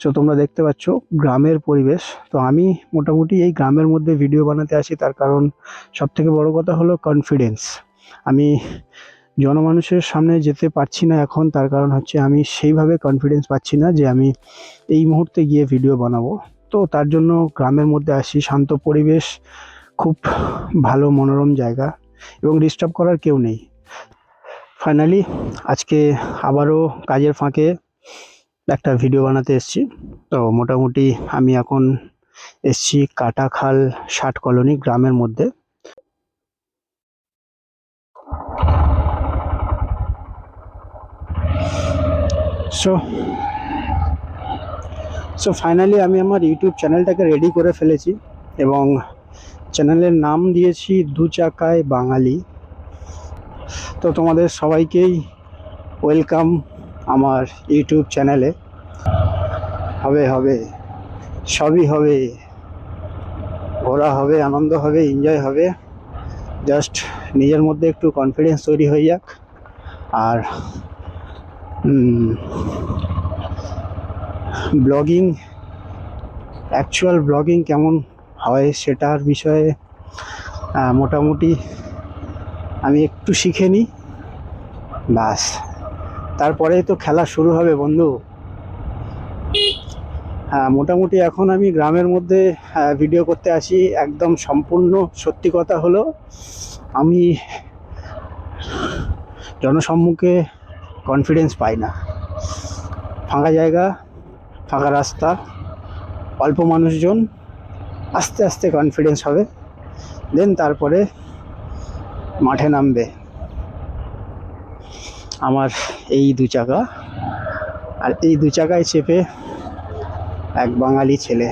So তোমরা দেখতে পাচ্ছ গ্রামের পরিবেশ। তো আমি মোটামুটি এই গ্রামের মধ্যে ভিডিও বানাতে আসি, তার কারণ সবথেকে বড় কথা হলো কনফিডেন্স। আমি জনমানুষের সামনে যেতে পারছি না এখন, তার কারণ হচ্ছে আমি সেইভাবে কনফিডেন্স পাচ্ছি না যে আমি এই মুহূর্তে গিয়ে ভিডিও বানাবো। তো তার জন্য গ্রামের মধ্যে আসি, শান্ত পরিবেশ, খুব ভালো মনোরম জায়গা এবং ডিস্টার্ব করার কেউ নেই। ফাইনালি আজকে আবারও কাজের ফাঁকে একটা ভিডিও বানাতে এসেছি। তো মোটামুটি আমি এখন এসেছি কাটাখাল 60 কলোনি গ্রামের মধ্যে। সো সো ফাইনালি আমি আমার ইউটিউব চ্যানেলটাকে রেডি করে ফেলেছি এবং চ্যানেলের নাম দিয়েছি দু চাকায় বাঙালি। তো তোমাদের সবাইকেই ওয়েলকাম আমার ইউটিউব চ্যানেলে। হবে হবে, সবই হবে, ঘোরা হবে, আনন্দ হবে, এনজয় হবে। জাস্ট নিজের মধ্যে একটু কনফিডেন্স তৈরি হয়ে যাক। আর ব্লগিং, অ্যাকচুয়াল ব্লগিং কেমন হয় সেটার বিষয়ে মোটামুটি আমি একটু শিখে নিই, ব্যাস তারপরেই তো খেলা শুরু হবে বন্ধু। হ্যাঁ, মোটামুটি এখন আমি গ্রামের মধ্যে ভিডিও করতে আসি। একদম সম্পূর্ণ সত্যি কথা হলো, আমি জনসম্মুখে কনফিডেন্স পাই না। ফাঁকা জায়গা, ফাঁকা রাস্তা, অল্প মানুষজন, আস্তে আস্তে কনফিডেন্স হবে, দেন তারপরে মাঠে নামবে আমার এই দু চাকা। আর এই দু চাকায় চেপে এক বাঙালি ছেলে